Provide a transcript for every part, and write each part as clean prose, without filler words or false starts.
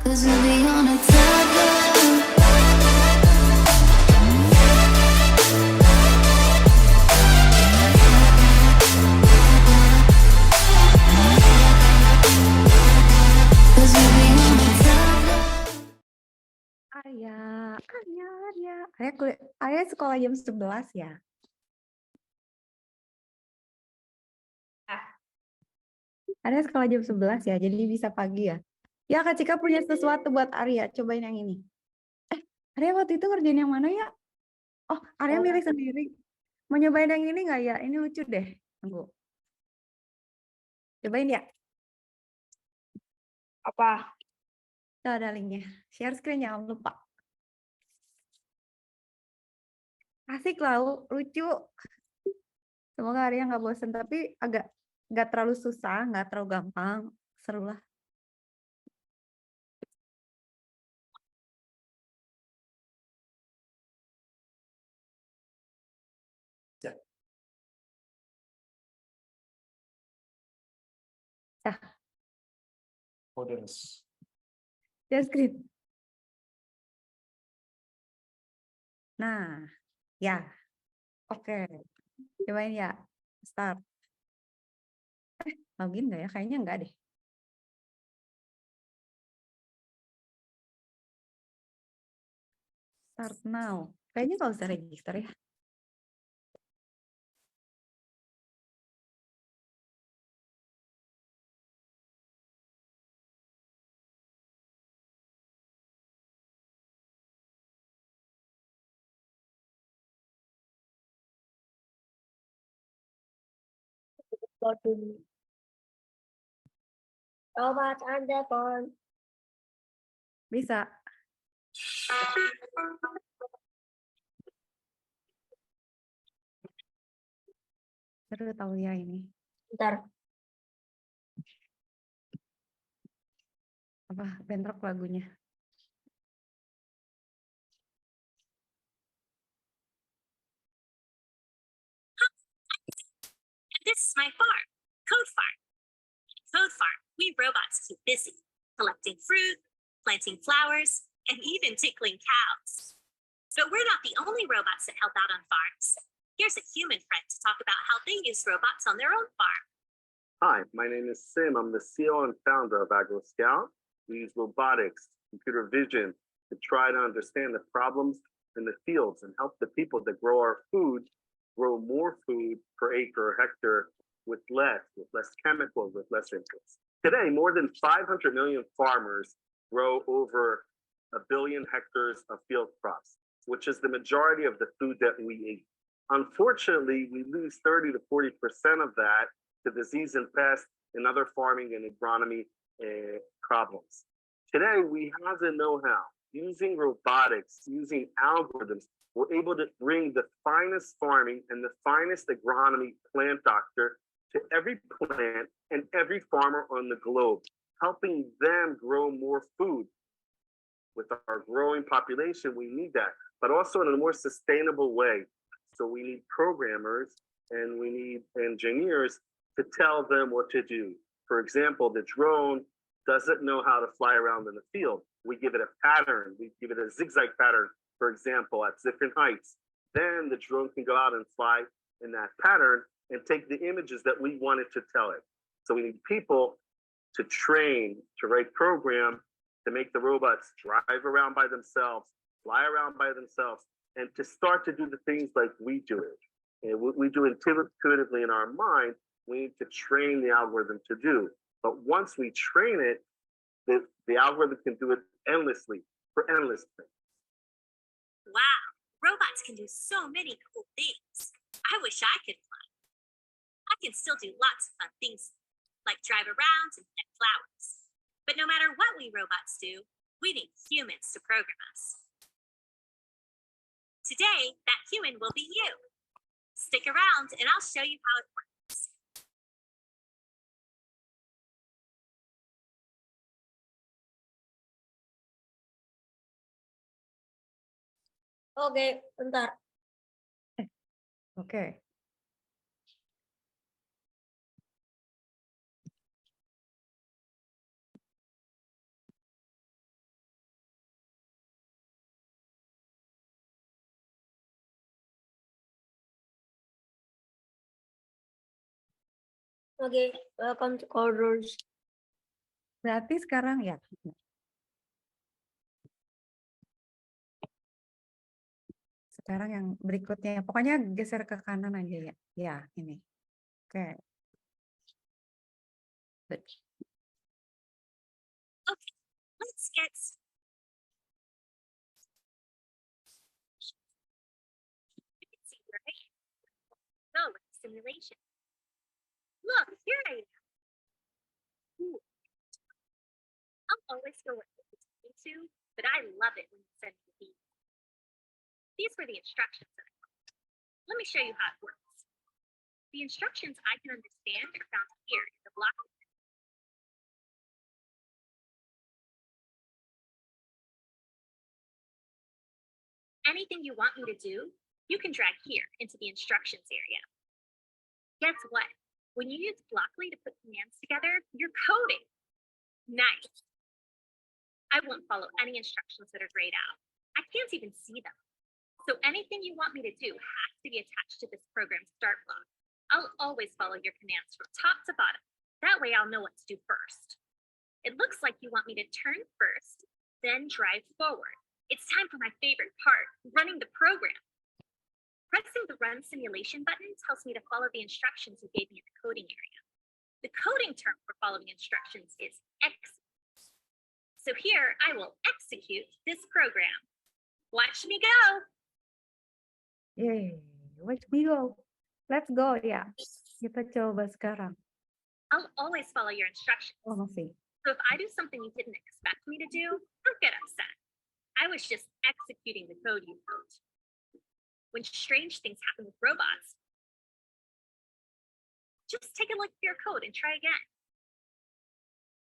'Cause we'll be on a tether. Arya sekolah jam 11 ya? Arya sekolah jam 11 ya, jadi bisa pagi ya? Ya, Kak Cika punya sesuatu buat Arya, cobain yang ini. Arya waktu itu ngerjain yang mana ya? Oh, Arya milih sendiri. Mau nyobain yang ini nggak ya? Ini lucu deh. Tunggu. Cobain ya? Apa? Tuh ada linknya. Share screen jangan lupa. Asik lah, lucu. Semoga Arya nggak bosan, tapi agak nggak terlalu susah, nggak terlalu gampang. Seru lah. Share screen. Nah, ya. Oke. Cobain ya. Start. Login nggak ya? Kayaknya nggak deh. Start now. Kayaknya nggak usah register ya. Robot on the phone. Bisa. Seru tahu ya ini. Bentar. Apa? Bentrok lagunya. This is my farm, Code Farm. Code Farm, we robots keep busy, collecting fruit, planting flowers, and even tickling cows. But we're not the only robots that help out on farms. Here's a human friend to talk about how they use robots on their own farm. Hi, my name is Sim. I'm the CEO and founder of AgroScout. We use robotics, computer vision to try to understand the problems in the fields and help the people that grow our food grow more food per acre or hectare with less chemicals, with less inputs. Today, more than 500 million farmers grow over 1 billion hectares of field crops, which is the majority of the food that we eat. Unfortunately, we lose 30 to 40% of that to disease and pest and other farming and agronomy problems. Today, we have the know-how. Using robotics, using algorithms, we're able to bring the finest farming and the finest agronomy plant doctor to every plant and every farmer on the globe, helping them grow more food. With our growing population, we need that, but also in a more sustainable way. So we need programmers and we need engineers to tell them what to do. For example, the drone doesn't know how to fly around in the field. We give it a pattern. We give it a zigzag pattern, for example, at different heights. Then the drone can go out and fly in that pattern and take the images that we want it to tell it. So we need people to train, to write program, to make the robots drive around by themselves, fly around by themselves, and to start to do the things like we do it. And what we do intuitively in our mind, we need to train the algorithm to do. But once we train it, the algorithm can do it endlessly for endless things. Wow, robots can do so many cool things. I wish I could fly. I can still do lots of fun things, like drive around and plant flowers. But no matter what we robots do, we need humans to program us. Today, that human will be you. Stick around and I'll show you how it works. Oke, bentar. Oke. Oke, welcome to Coders. Berarti sekarang ya. Sekarang yang berikutnya, pokoknya geser ke kanan aja ya. Ya, ini. Oke. Good. Okay, let's get you can see where I am. Go with the simulation. Look, here I am. Ooh, I'll always go with what it's me to, but I love it when you send me these. These were the instructions that I followed. Let me show you how it works. The instructions I can understand are found here in the block. Anything you want me to do, you can drag here into the instructions area. Guess what? When you use Blockly to put commands together, you're coding. Nice. I won't follow any instructions that are grayed out. I can't even see them. So anything you want me to do has to be attached to this program's start block. I'll always follow your commands from top to bottom. That way I'll know what to do first. It looks like you want me to turn first, then drive forward. It's time for my favorite part, running the program. Pressing the Run Simulation button tells me to follow the instructions you gave me in the coding area. The coding term for following instructions is execute. So here I will execute this program. Watch me go. Yay, watch me go. Let's go ya. Kita coba sekarang. I'll always follow your instructions. Oh, masih. So if I do something you didn't expect me to do, don't get upset. I was just executing the code you wrote. When strange things happen with robots, just take a look at your code and try again.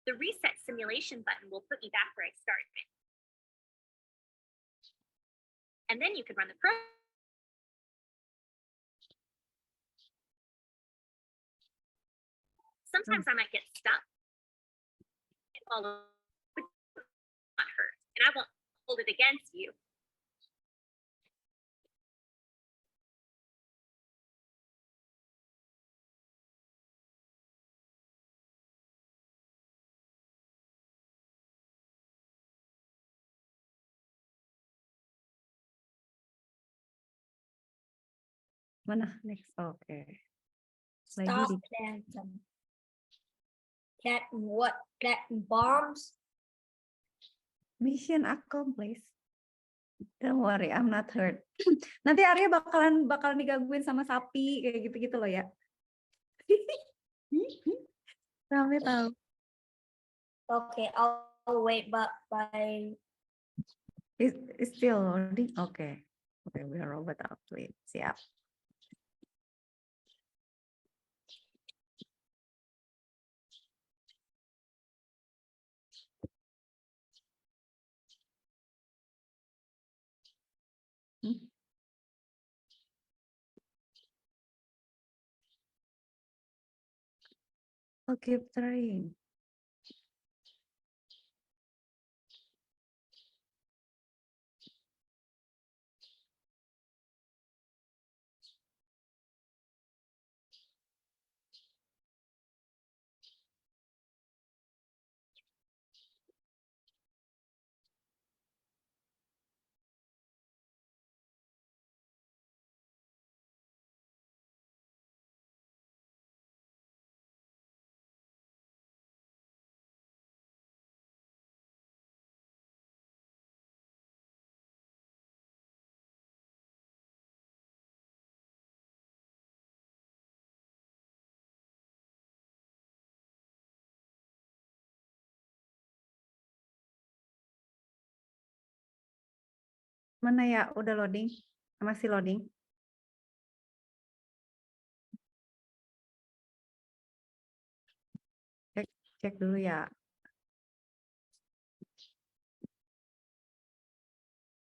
The reset simulation button will put me back where I started. And then you can run the program. Sometimes I might get stuck. It all not hurt, and I won't hold it against you. Mana next? Oke. Lagi Stop di planting. Planting what? Planting bombs? mission accomplished. Don't worry, I'm not hurt. Nanti Arya bakalan digangguin sama sapi kayak gitu-gitu loh ya. Sampai tahu. Okay, I'll wait, but by It's still loading. Okay. Okay, we are robot update. Siap. Hmm. I'll keep trying. Mana ya? Udah loading? Masih loading? Cek dulu ya.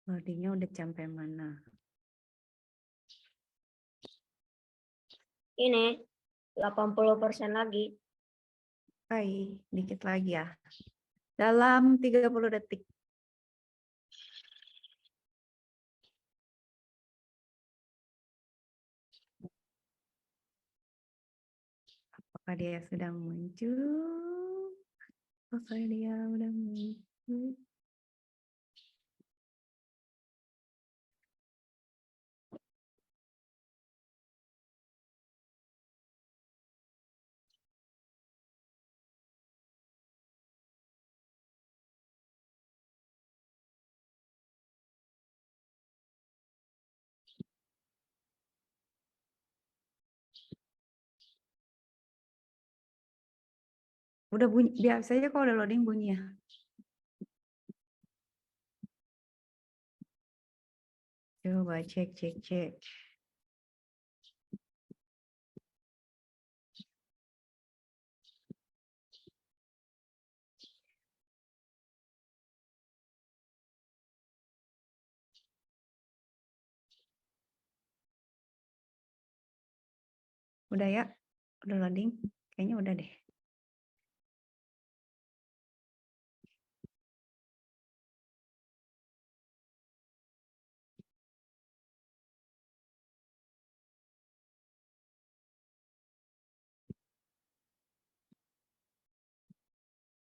Loadingnya udah sampai mana? ini 80% lagi. Hai, dikit lagi ya. Dalam 30 detik. Apakah Apa dia sudah muncul? Apa dia udah muncul? Udah bunyi, biasanya kalau udah loading bunyi ya. Coba cek. Udah ya? Udah loading? Kayaknya udah deh.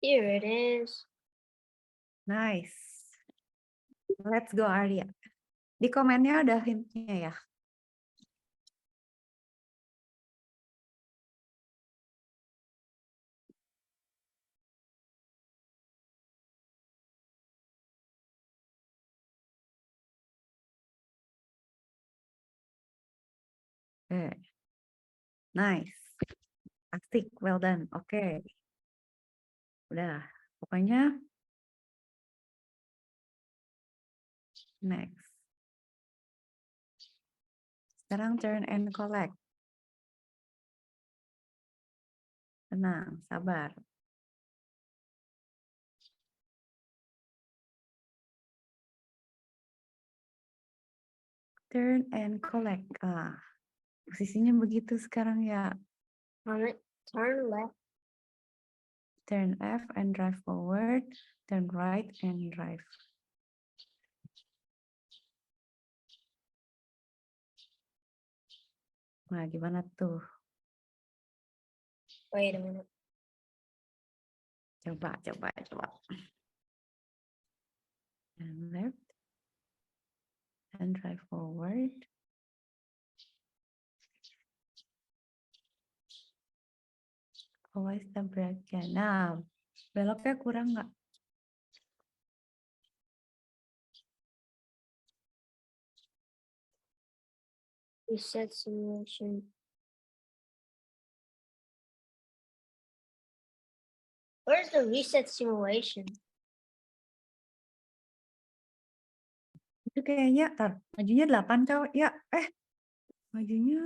Here it is. Nice. Let's go Arya. Di komennya ada hintnya ya. Oke. Nice. Asik, well done. Oke. Udah. Pokoknya next. Sekarang turn and collect. Tenang, sabar. Turn and collect. Posisinya begitu sekarang ya. Turn left. Turn left and drive forward. Turn right and drive. Nah, gimana tuh? Wait a minute. Coba. And left. And drive forward. Always the brake. Nah, beloknya kurang nggak? Reset simulation. Where's the reset simulation? Itu kayaknya, majunya 8 cowok. Ya, majunya,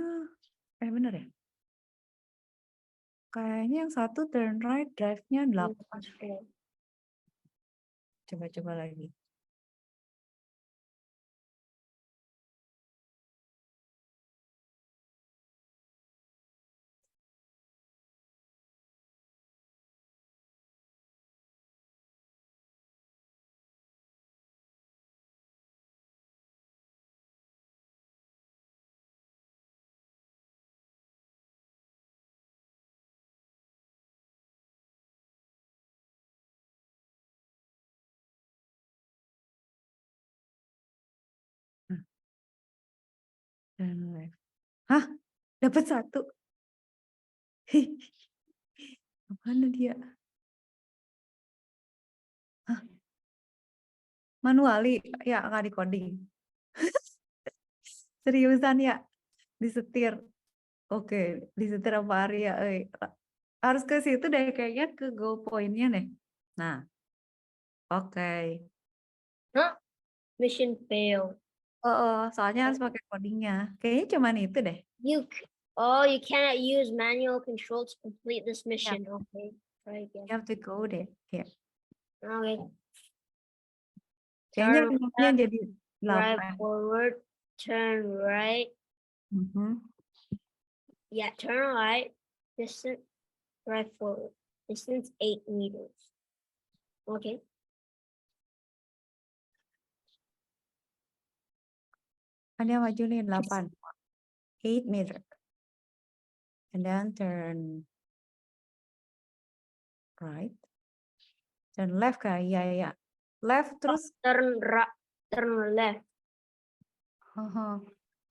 bener ya? Kayaknya yang satu turn right, drive-nya 8. Coba lagi. Turn left. Hah? Dapat 1. Mana dia? Hah? Manuali? Ya, nggak di coding. Seriusan ya? Disetir. Oke, disetir apa Arya? Harus ke situ deh, kayaknya ke goal point-nya deh. Nah, oke. Huh? Mission failed. Soalnya harus pakai codingnya. Kayaknya cuman itu deh. You cannot use manual control to complete this mission. Okay, try again. You have to code it. Ya. Okay. Kayaknya Turn rumusnya left, jadi drive 8. forward, turn right. Yeah, turn right. Distance, drive forward. Distance 8 meters. Okay. Ada maju nih 8. 8 meter. And then turn right. Turn left kah? Iya, iya. Left terus. Turn left.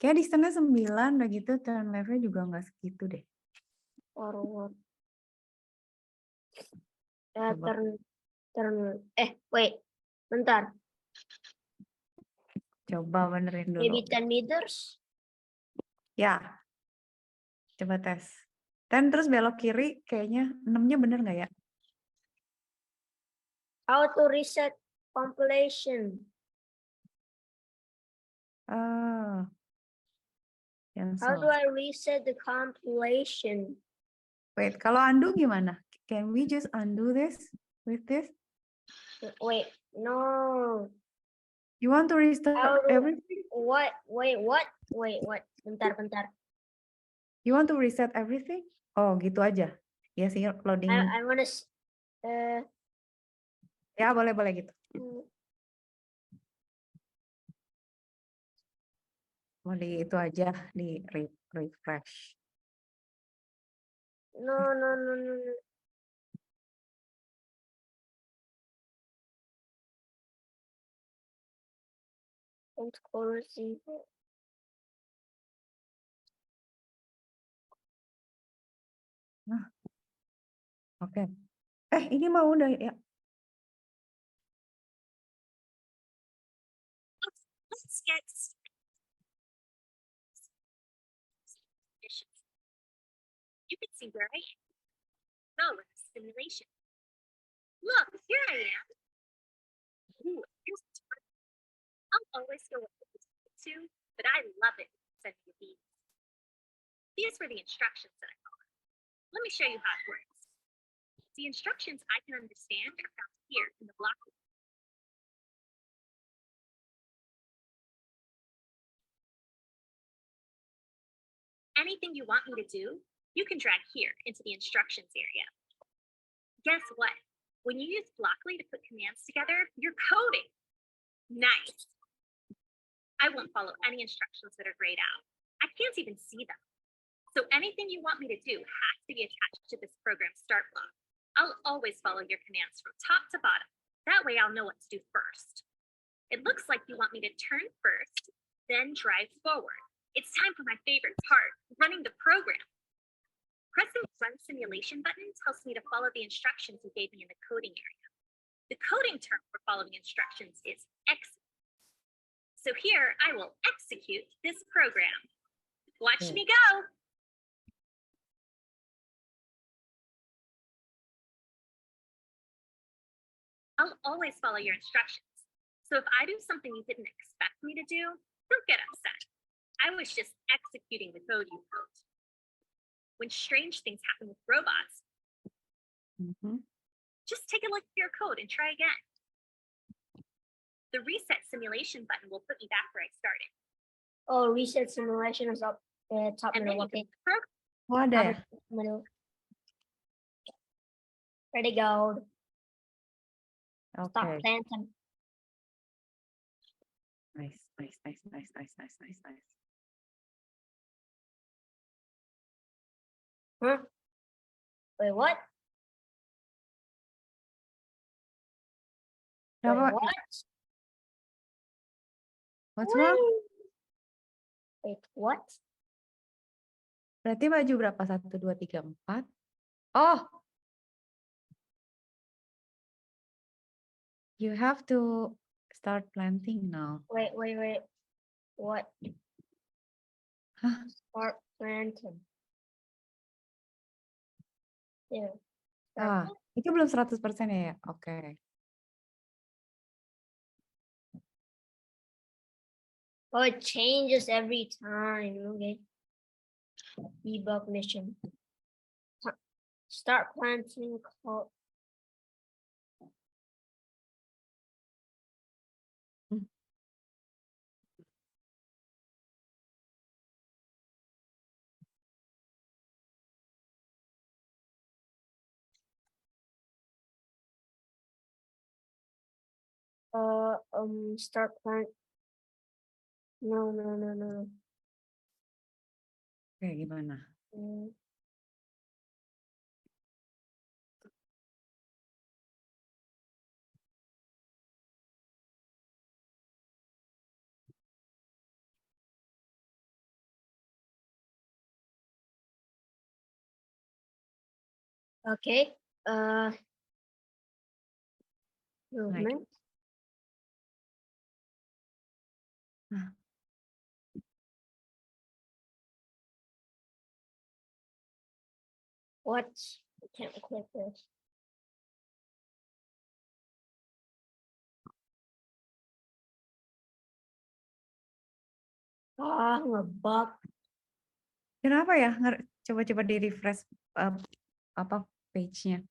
Kayak distance-nya 9, udah gitu turn left-nya juga nggak segitu deh. Forward. Coba. Wait. Bentar. Coba benerin dulu. Maybe 10 meters. Ya. Coba tes. 10 terus belok kiri, kayaknya 6-nya bener nggak ya? How to reset compilation? How do Cancel. I reset the compilation? Wait, kalau undo gimana? Can we just undo this with this? Wait, no. You want to How restart do- everything? What? Wait, what? Bentar. You want to reset everything? Oh, gitu aja. Ya sih, loading. I wanna. Ya, boleh gitu. Mau di itu aja, di refresh. No. Don't color simple. Nah. Oke. Ini mau udah ya. Let's get you can see where I am. Go with the simulation. Look, here I am. Ooh, here's the turn. I'll always go with this too, but I love it sending you these. These were the instructions that I followed. Let me show you how it works. The instructions I can understand are found here in the block. Anything you want me to do, you can drag here into the instructions area. Guess what? When you use Blockly to put commands together, you're coding. Nice. I won't follow any instructions that are grayed out. I can't even see them. So anything you want me to do has to be attached to this program start block. I'll always follow your commands from top to bottom. That way I'll know what to do first. It looks like you want me to turn first, then drive forward. It's time for my favorite part, running the program. Pressing the Run Simulation button tells me to follow the instructions you gave me in the coding area. The coding term for following instructions is execute. So here I will execute this program. Watch me go. I'll always follow your instructions. So if I do something you didn't expect me to do, don't get upset. I was just executing the code you wrote. When strange things happen with robots, just take a look at your code and try again. The reset simulation button will put me back where I started. Oh, reset simulation is up top And then middle. you Okay. can program. Oh, ada ya? Middle. Ready, go. Oke. Stop planting. Nice. Huh? Wait, what? Wait, Kenapa? what? What's wrong? Wait, what? Berarti maju berapa? 1, 2, 3, 4. Oh. You have to start planting now. Wait. What? Hah? Start planting. Yeah. Itu belum 100% ya? Oke. Oh, it changes every time. Okay. Debug mission. Start planting. Start plant. No. Oke, gimana? Okay. Movement. Nah. What? I can't click this. Ah, ngebug. Kenapa ya? Coba-coba di refresh apa page-nya.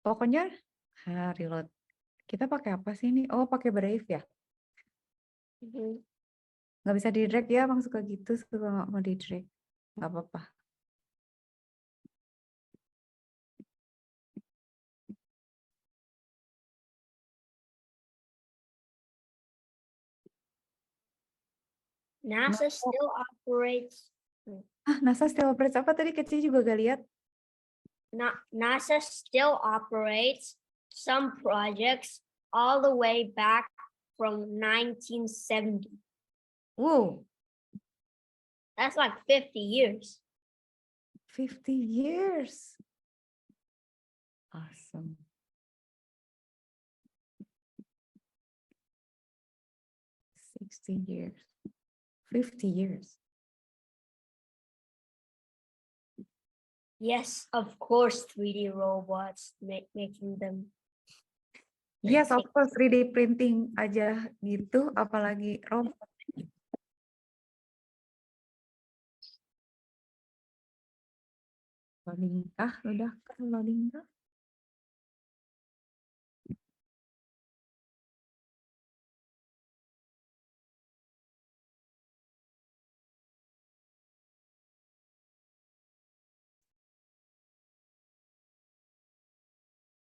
Pokoknya reload. Kita pakai apa sih ini? Oh, pakai Brave ya. Mhm. Nggak bisa di drag ya, Bang, suka gitu, suka nggak mau di drag. Nggak apa-apa. NASA still operates. NASA still operates apa tadi kecil juga gak lihat. NASA still operates some projects all the way back from 1970. Wow, That's like 50 years. 50 years. Awesome. $60 years. 50 years. Yes, of course, 3D robots making them. Yes, of course, 3D printing aja gitu, apalagi robot. Loading kah? Udah kan loading kah?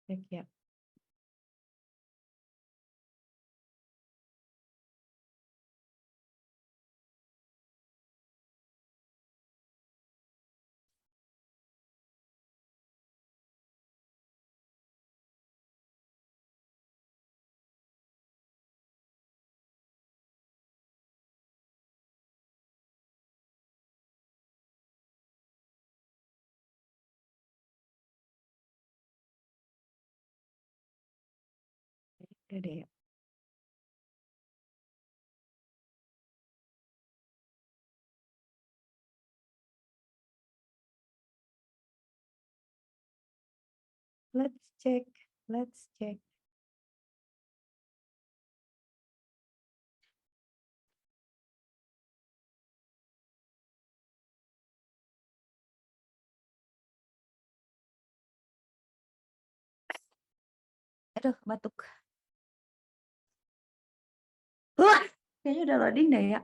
Cek ya. Udah deh ya. Let's check. Let's check. Aduh, batuk. Wah, kayaknya udah loading deh ya.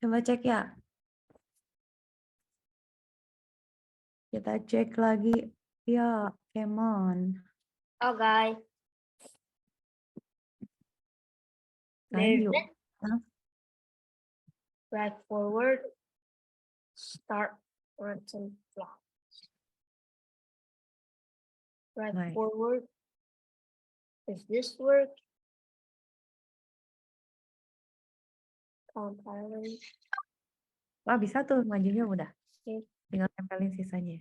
Coba cek ya. Kita cek lagi. Ya, come on. Okay. There's Ayo. it. Right forward. Start written flat. Right Nice. forward. Does this work? Compiling. Wah, bisa tuh majunya udah. Oke. Tinggal tempelin sisanya.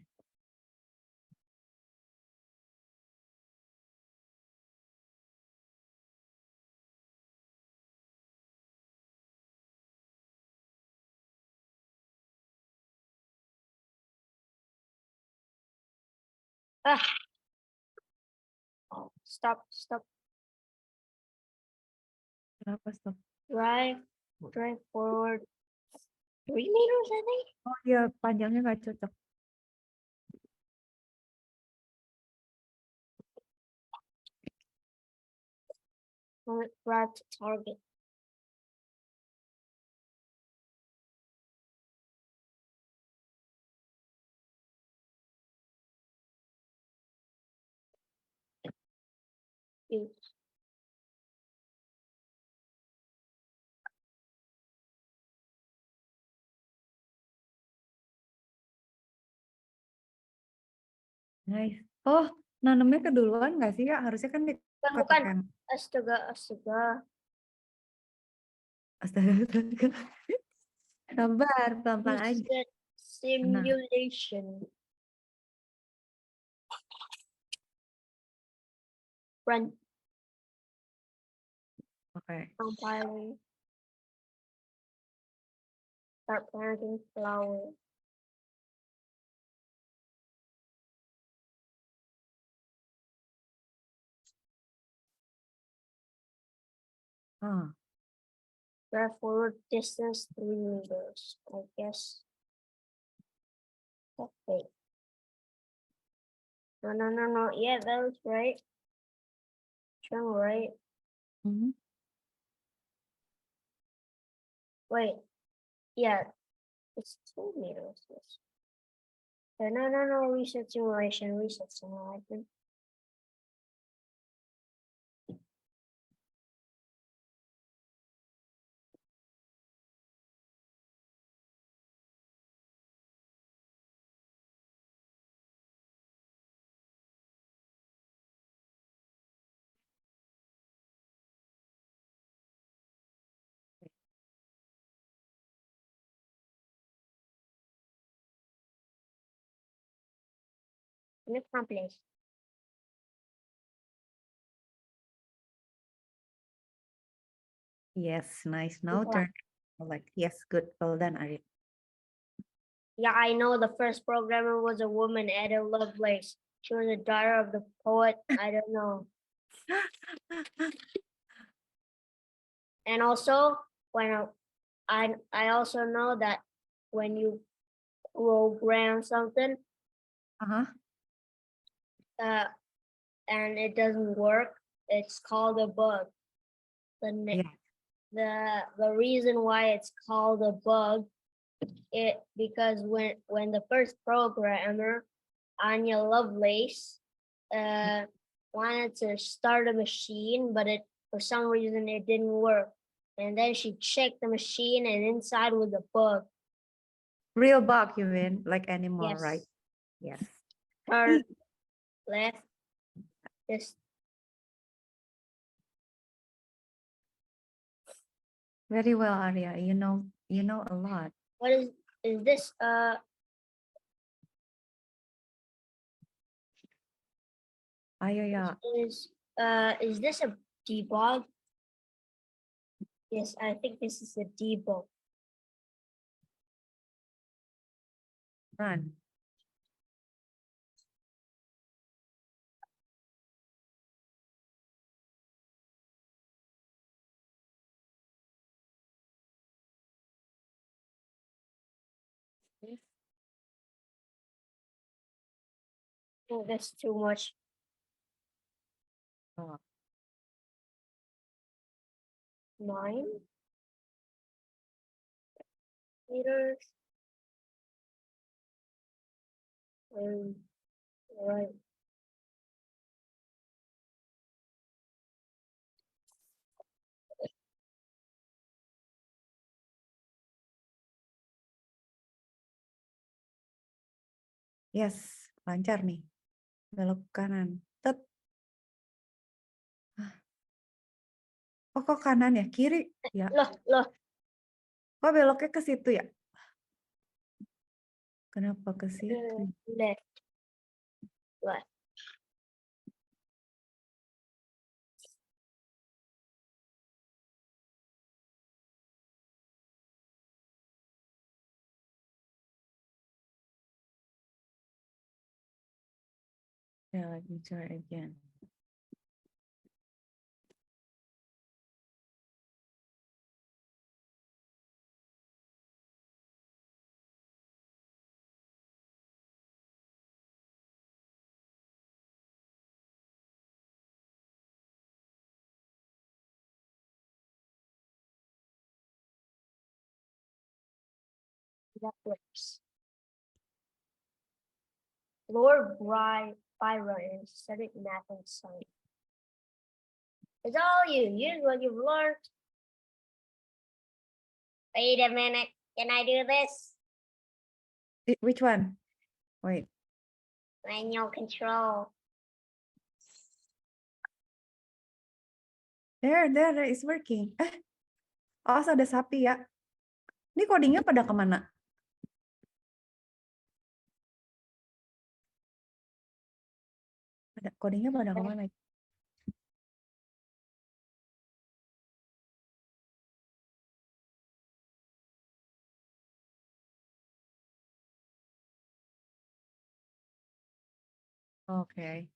Ah. Stop. Kenapa stop? Right forward. 3 meters, I think. Oh iya, panjangnya nggak cocok. Right to target. Nice. Oh, nanamnya keduluan nggak sih ya? Harusnya kan di kotak Bukan. yang... Astaga. Astaga. Sabar, pelan-pelan aja. Reset simulation. Run, Oke. compiling. Start planting flowers. Ah, Drive forward distance 3 meters. I guess. Okay. No. Yeah, that was right. Turn right. mhm. Wait. Yeah, it's 2 meters. Yes. No. Reset simulation. New accomplish. Yes, nice. Now Yeah. turn like yes, good. Well done, Arya. Yeah, I know the first programmer was a woman, Ada Lovelace. She was a daughter of the poet. I don't know. And also, when I also know that when you program something Uh-huh. and it doesn't work, it's called a bug. Yeah. The reason why it's called a bug because when the first programmer, Arya Lovelace, wanted to start a machine, but for some reason it didn't work. And then she checked the machine, and inside was a bug. Real bug, you mean? Like animal, Yes. right? Yes. Turn left. This Very well, Arya. You know a lot. what is this? Yeah. Is this a debug? Yes, I think this is a debug. Run. Oh, that's too much. Oh, 9 meters. Right. yes, lancar nih. Belok kanan. Tet. Oh, kok kanan ya? Kiri ya. Loh. Kok beloknya ke situ ya? Kenapa ke situ? Left. Left. Yeah, let me try again. That works. Lord Byron and studied math and science. It's all you. Use what you've learned. Wait a minute. Can I do this? Which one? Wait. Manual control. There, it's working. Awas ada sapi ya. Ini codingnya pada kemana? Codingnya pada kemana? Okay.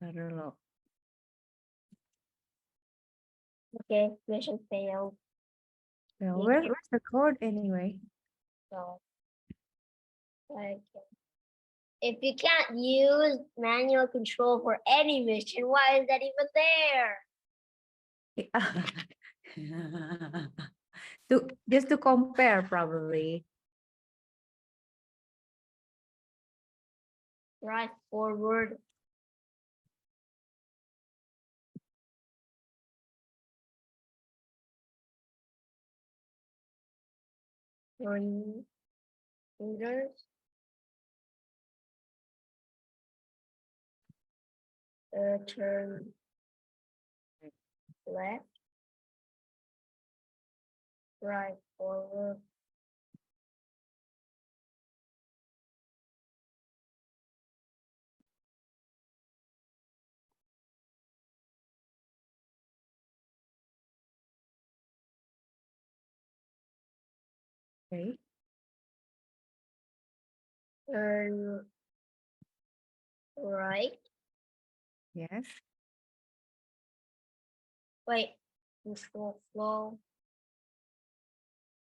Ntar dulu. Okay, mission failed. Well, Yeah. where's the code anyway? So, okay. If you can't use manual control for any mission, why is that even there? Just to compare, probably. Right forward. Three meters. Turn left. Right forward. Okay. Turn right. Yes. Wait. Control flow.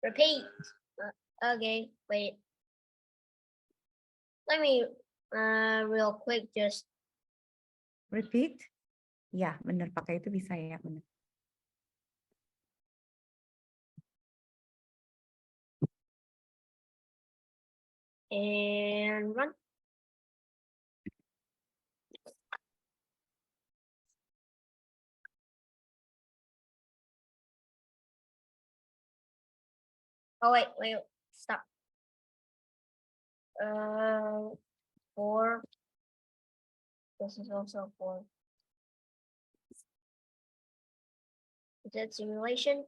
Repeat. Okay, wait. Let me real quick just Repeat. Ya, benar pakai itu bisa ya, benar. and run. Oh wait, stop. 4. This is also 4. Did simulation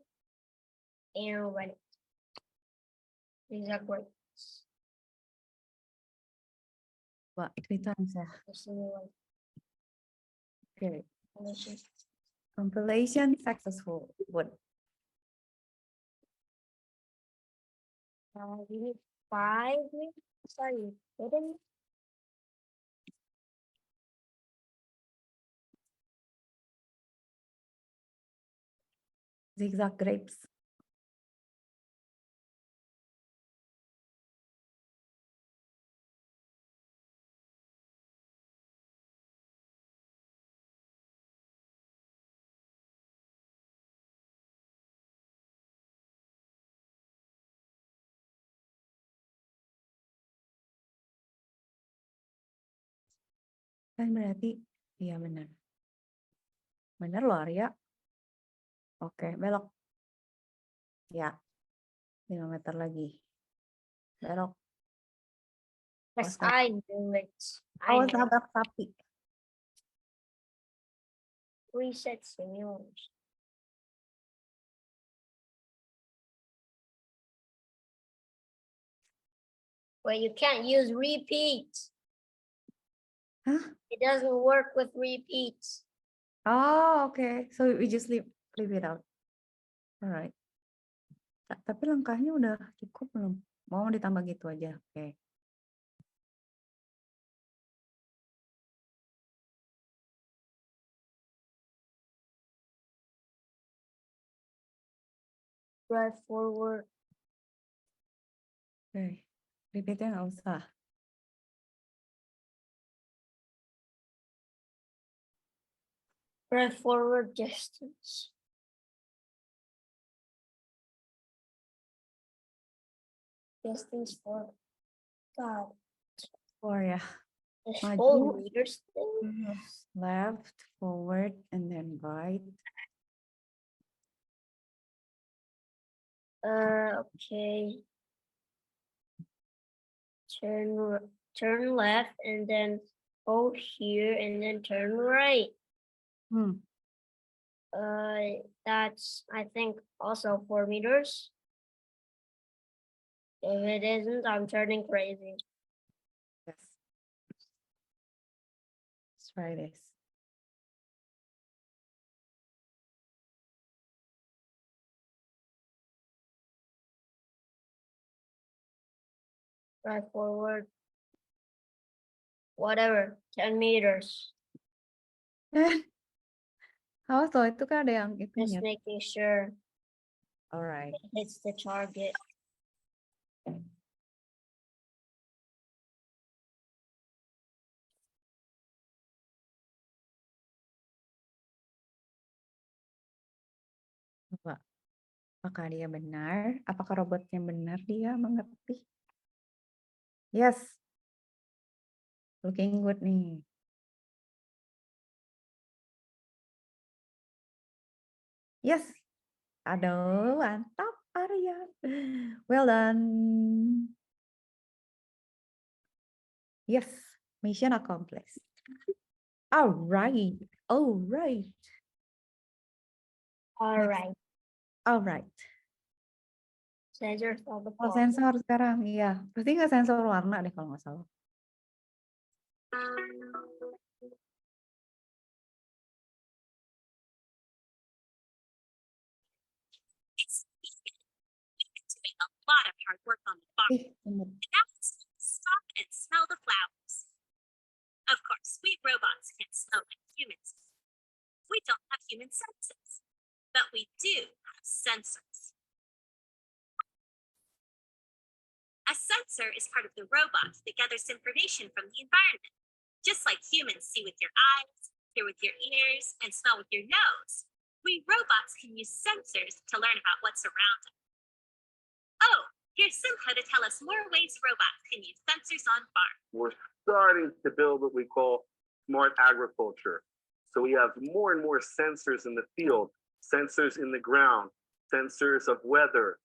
and run it. These are great. Wah, 3 times ya. The simulation. Okay. Compilation successful. What? We need 5 minutes. Sorry, hidden. Zigzag grapes. Kan berarti, iya benar. Benar loh Arya. Oke, belok. Ya, 5 meter lagi. Belok. Yes, Oh, I do it. Oh, I know. tabrak sapi. Reset simulation. Well, you can't use repeats. Huh? It doesn't work with repeats. Oh, okay. So we just leave it out. Alright. Tapi langkahnya udah cukup belum? Mau ditambah gitu aja. Oke. Drive forward. Oke. Repeatnya nggak usah. Drive forward distance. Distance for God. 4 ya. This Maju. whole meters thing. Left, forward, and then right. Okay. Turn left and then go here and then turn right. That's I think also 4 meters. If it isn't, I'm turning crazy. Yes. Let's try this. Right forward. Whatever, 10 meters. Awas loh, itu kan ada yang Just itunya. making sure Alright. it hits the target. Coba. Apakah dia benar? Apakah robotnya benar dia mengerti? Yes. Looking good nih. Yes. Aduh, mantap Arya. Well done. Yes, mission accomplished. All right. All right. All right. All right. Sensors on the Oh, floor. sensor sekarang, iya. Pasti nggak sensor warna deh kalau nggak salah. Doing a lot of hard work on the farm. Ih, semut. And now it's time to stop and smell the flowers. Of course, we robots can't smell like humans. We don't have human senses, but we do have sensors. A sensor is part of the robot that gathers information from the environment. Just like humans see with your eyes, hear with your ears, and smell with your nose, we robots can use sensors to learn about what's around us. Oh, here's Simha to tell us more ways robots can use sensors on farms. We're starting to build what we call smart agriculture. So we have more and more sensors in the field, sensors in the ground, sensors of weather,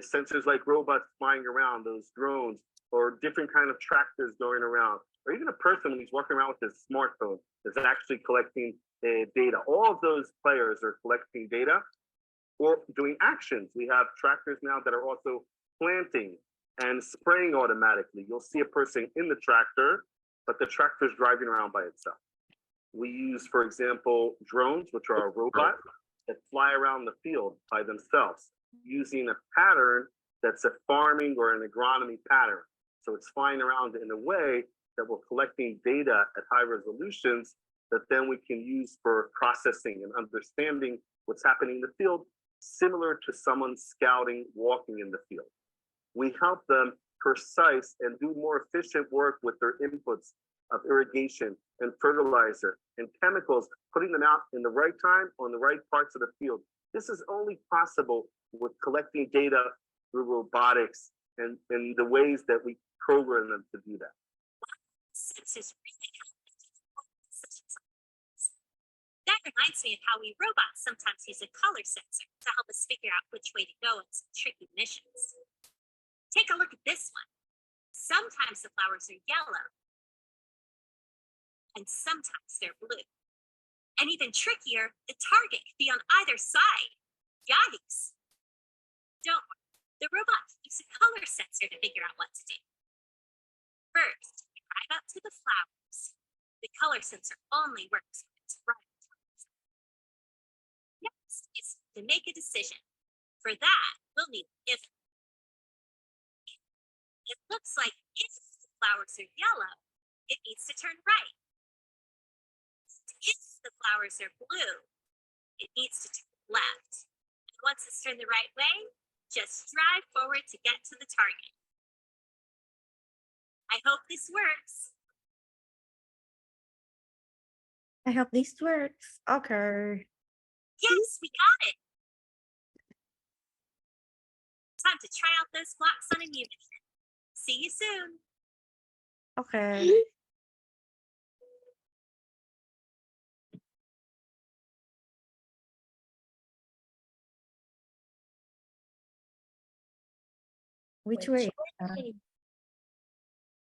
sensors like robots flying around, those drones, or different kind of tractors going around, or even a person when he's walking around with his smartphone is actually collecting data. All of those players are collecting data or doing actions. We have tractors now that are also planting and spraying automatically. You'll see a person in the tractor, but the tractor's driving around by itself. We use, for example, drones, which are a robot that fly around the field by themselves using a pattern that's a farming or an agronomy pattern. So it's flying around in a way that we're collecting data at high resolutions that then we can use for processing and understanding what's happening in the field, similar to someone scouting, walking in the field. We help them precise and do more efficient work with their inputs of irrigation and fertilizer and chemicals, putting them out in the right time on the right parts of the field. This is only possible with collecting data through robotics and the ways that we program them to do that. Sensors really help in difficult decisions. That reminds me of how we robots sometimes use a color sensor to help us figure out which way to go in some tricky missions. Take a look at this one. Sometimes the flowers are yellow, and sometimes they're blue. And even trickier, the target could be on either side. Yikes! Don't worry, the robot can use a color sensor to figure out what to do. First, you drive up to the flowers. The color sensor only works when it's right. Next is to make a decision. For that, we'll need if. It looks like if the flowers are yellow, it needs to turn right. If the flowers are blue, it needs to turn left. And once it's turned the right way, just drive forward to get to the target. I hope this works. I hope this works. Okay. Yes, we got it. Time to try out those blocks on a new mission. See you soon. Okay. Which way?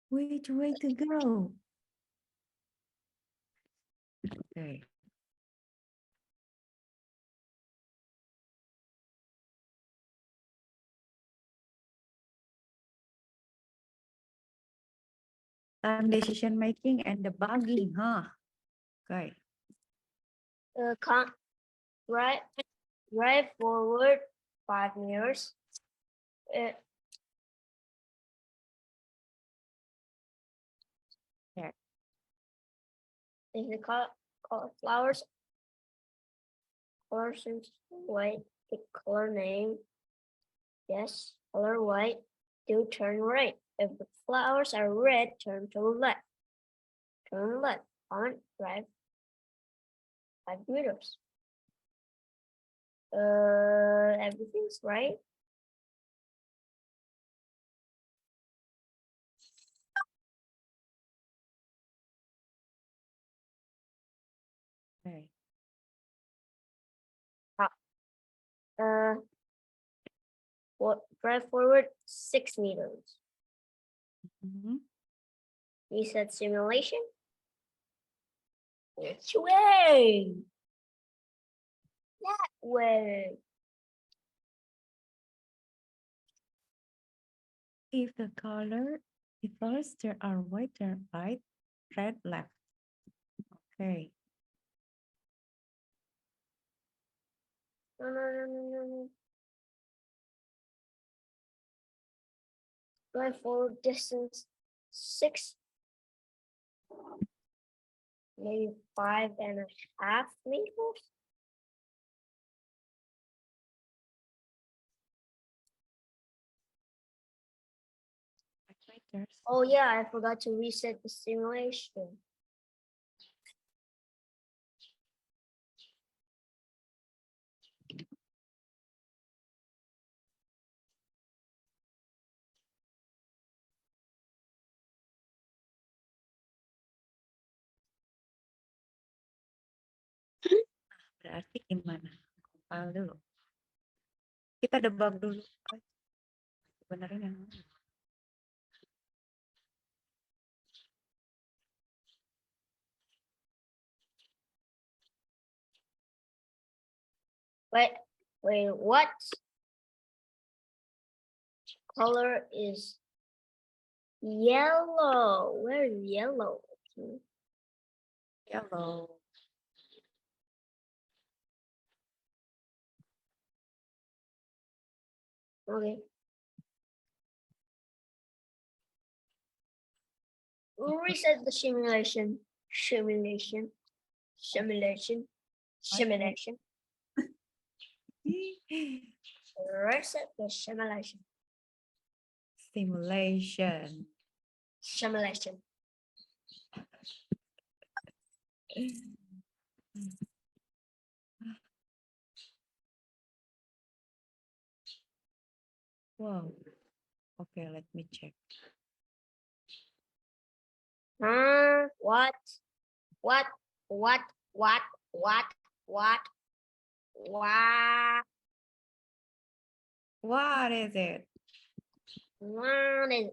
Which way to go? Okay. Decision making and debugging, huh? Okay. Right forward 5 meters. If the flowers color seems white, the color name, yes, color white, do turn right. If the flowers are red, turn to left. Turn left on drive 5 meters. Everything's right. Okay. Drive forward 6 meters. Mhm. Reset simulation. Which way? That way. If colors there are white, turn right, red, left. Okay. No. Drive forward distance 6, maybe 5.5 meters. Right there. Oh yeah, I forgot to reset the simulation. Berarti gimana? Compile dulu. Kita debug dulu. Benerin yang mana? Wait, what color is yellow? Where is yellow? Yellow. Okay. Reset the simulation. Reset the Simulation. Wow. Okay, let me check. What? What What is it? is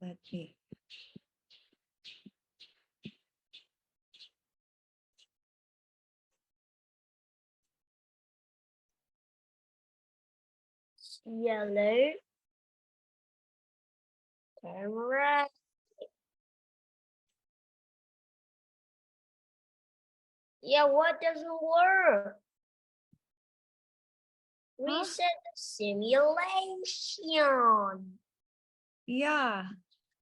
Let me. yellow? Turn right. Yeah, what doesn't work? Reset the simulation. Yeah.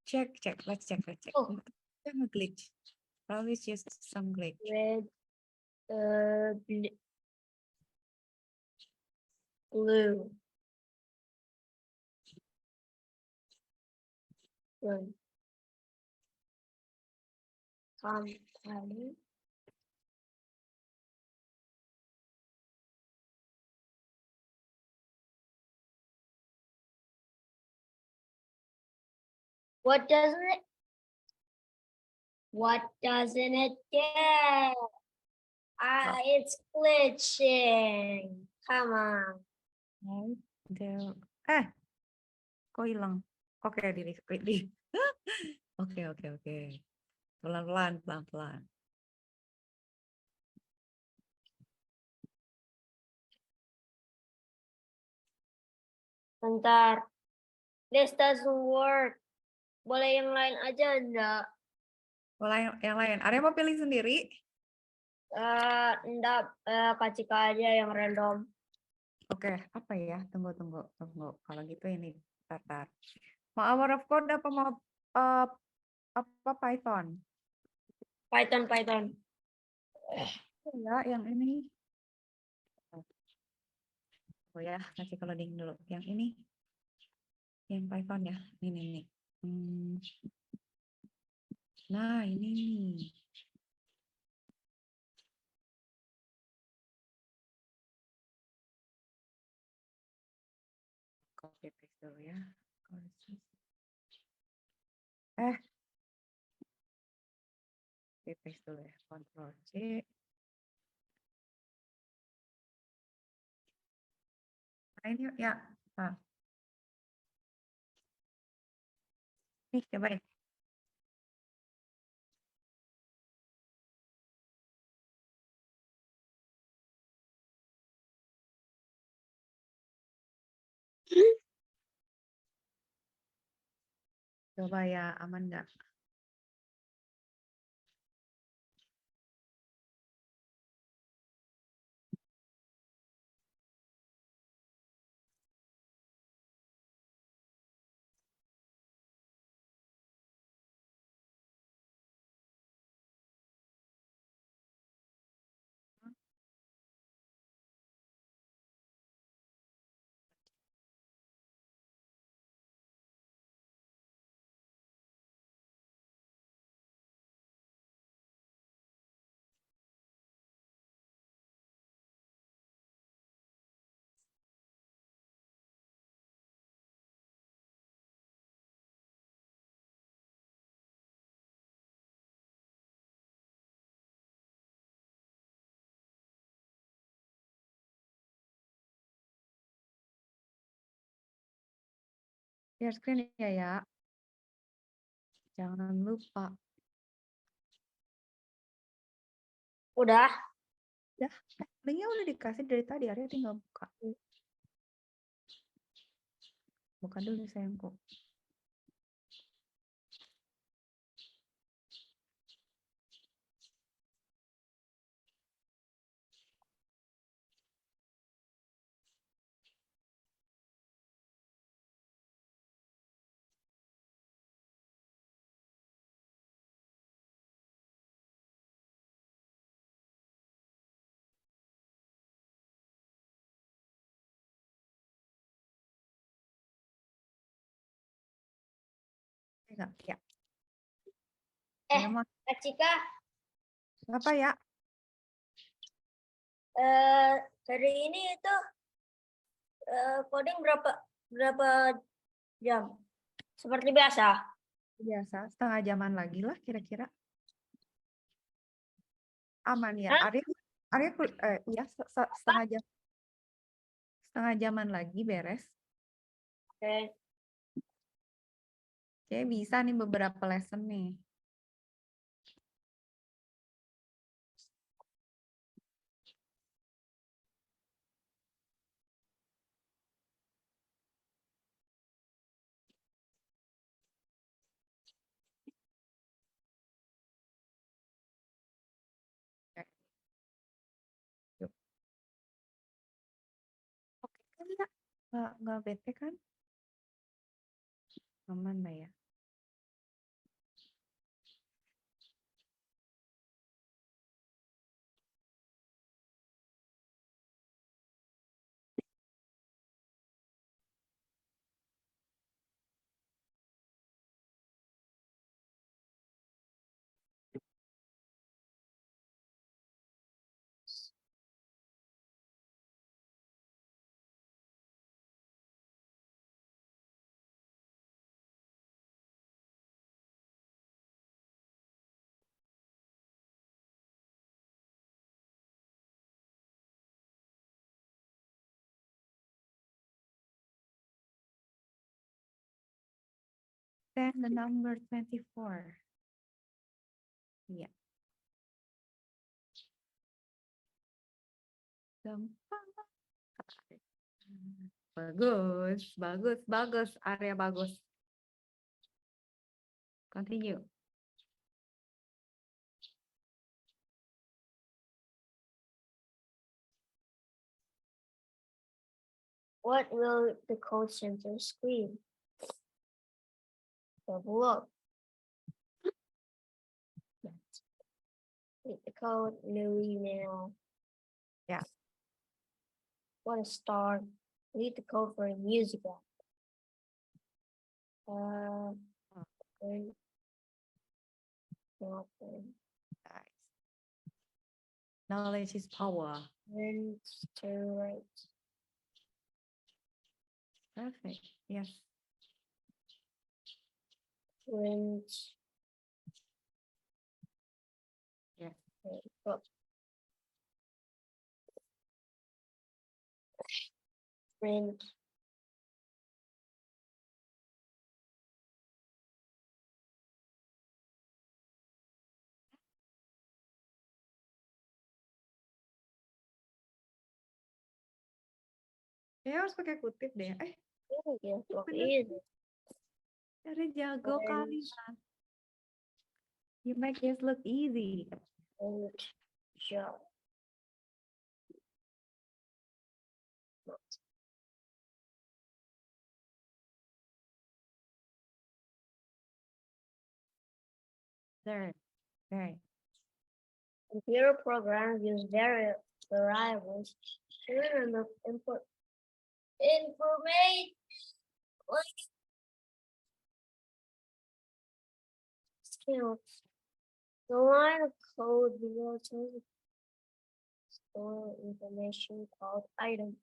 Check. Let's check. Oh. Some glitch. Probably it's just some glitch. Red, blue. Run. Compiling. What doesn't it get? It's glitching. Come on. Right there. Kok hilang? Oke, di. Oke. Pelan-pelan. Bentar. This doesn't work. Boleh yang lain aja enggak? Mulai yang lain. Arya mau pilih sendiri? Enggak, Kak Cika aja yang random. Oke, apa ya? Tunggu. Kalau gitu ini tar. Mau hour of code apa mau apa Python? Python. Ya, yang ini. Oh ya, kasih loading dulu. Yang ini. Yang Python ya. Ini nih. Nah, ini. Copy paste dulu ya. Copy paste dulu ya. Ctrl C. Nah, ini ya. Nah. Nih, cobain. Coba ya, aman nggak? Share screen ya. Jangan lupa. Udah. Linknya udah dikasih dari tadi, Arya tinggal buka. Buka dulu sayangku. Enggak, ya. Ya, mau Kak Cika, apa ya? hari ini itu coding berapa jam? Seperti biasa. Biasa, setengah jaman lagi lah kira-kira. Aman ya. Hah? Arya ya setengah jaman lagi beres. Oke. Oke, bisa nih beberapa lesson nih. Oke. Yuk. Oke kan ya? Nggak bete kan? Aman lah ya. Then the number 24. Iya. Gampang. Bagus. Area bagus. Continue. What will the code center screen? Double up. Read the code, new email. Yeah. What a star. Read the code for a music app. Nothing. Nice. Knowledge is power. Print to right. Perfect. Yes. Print. Yeah. Book. Print. Ya harus pakai kutip deh. Yeah, what bener. is it? Ada jago kali. Print. Mas. You make this look easy. Print. Show. There. There. Computer programs use variables to remove input information. Skills. The line of code below tells you store information called item.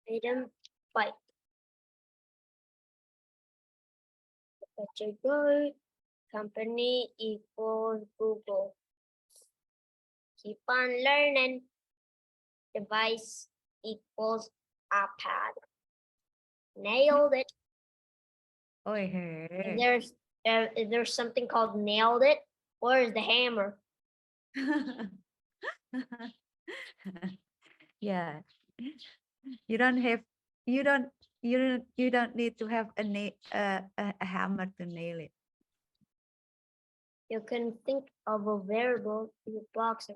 Item byte. Category company equals Google. Keep on learning. Device equals iPad. Nailed it. Oh, hey. Is there something called nailed it? Where's the hammer? Yeah. You don't have. You don't. You don't need to have a hammer to nail it. You can think of a variable in the box.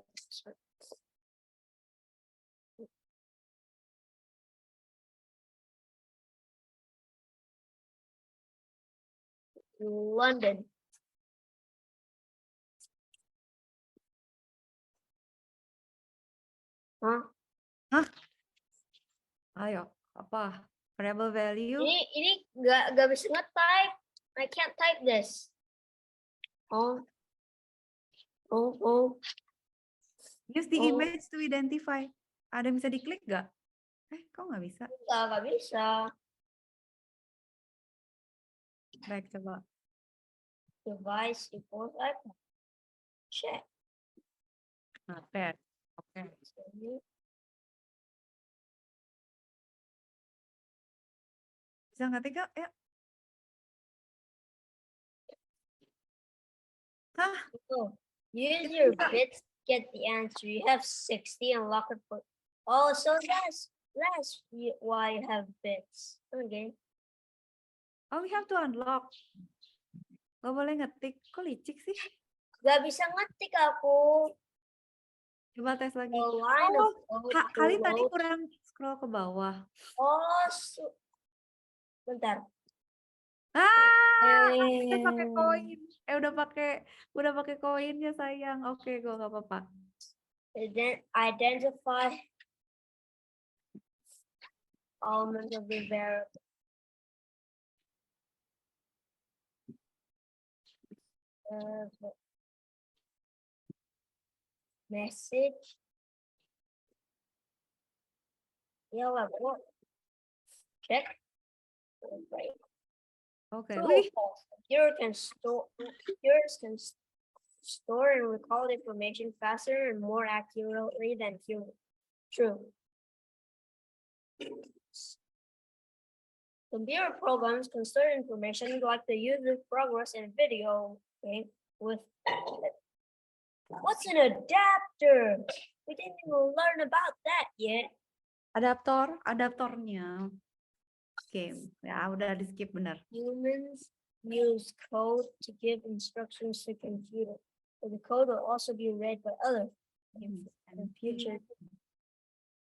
London. Huh? Ayo, apa? Variable value. Ini nggak bisa nge-type. I can't type this. Oh. Use the Oh. image to identify. Ada yang bisa diklik nggak? Kok nggak bisa? Nggak bisa. Baik, coba. Device equals iPad. Check. Not bad. Oke. Bisa ngetik nggak? Ya. Hah? Oh, use your bits to get the answer. You have 60 and lock it for. Oh, so that's why you have bits. Okay. Oh, we have to unlock. Gak boleh ngetik. Kok licik sih? Gak bisa ngetik aku. Coba tes lagi. The line of code Kali tadi below. kurang scroll ke bawah. Oh, bentar. Kita pakai koin. Udah pakai koinnya sayang. Oke, gue gak apa-apa. Identify elements of the variable. Message. Yeah, what? Check. Right. Oke. True Wih. or false? Computers can store and recall information faster and more accurately than humans. True. Computer programs can store information like the user progress in video game with. What's an adapter? We didn't even learn about that yet. Adaptornya. Oke, ya udah di skip bener. Humans use code to give instructions to computer. So the code will also be read by others. and future.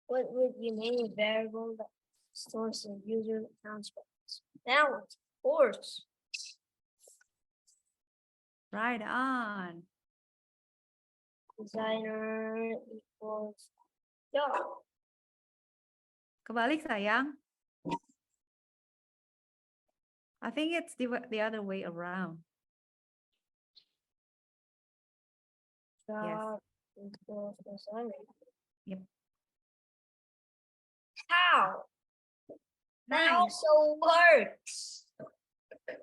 What would you name a variable that stores the user accounts balance? Of course. Right on. Designer equals job. Kebalik sayang. I think it's the other way around. Job equals designer. Yep. How? That also works.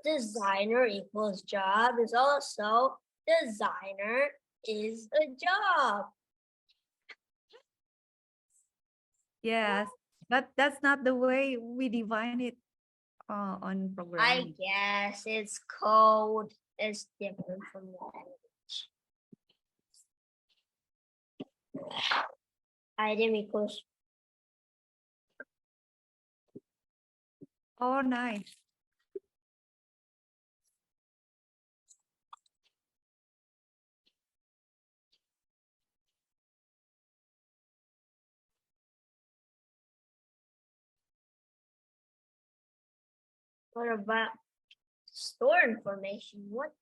Designer equals job is also designer is a job. Yes, but that's not the way we define it on I programming. guess it's code is different from language. Item equals Oh, nice. what about store information? What?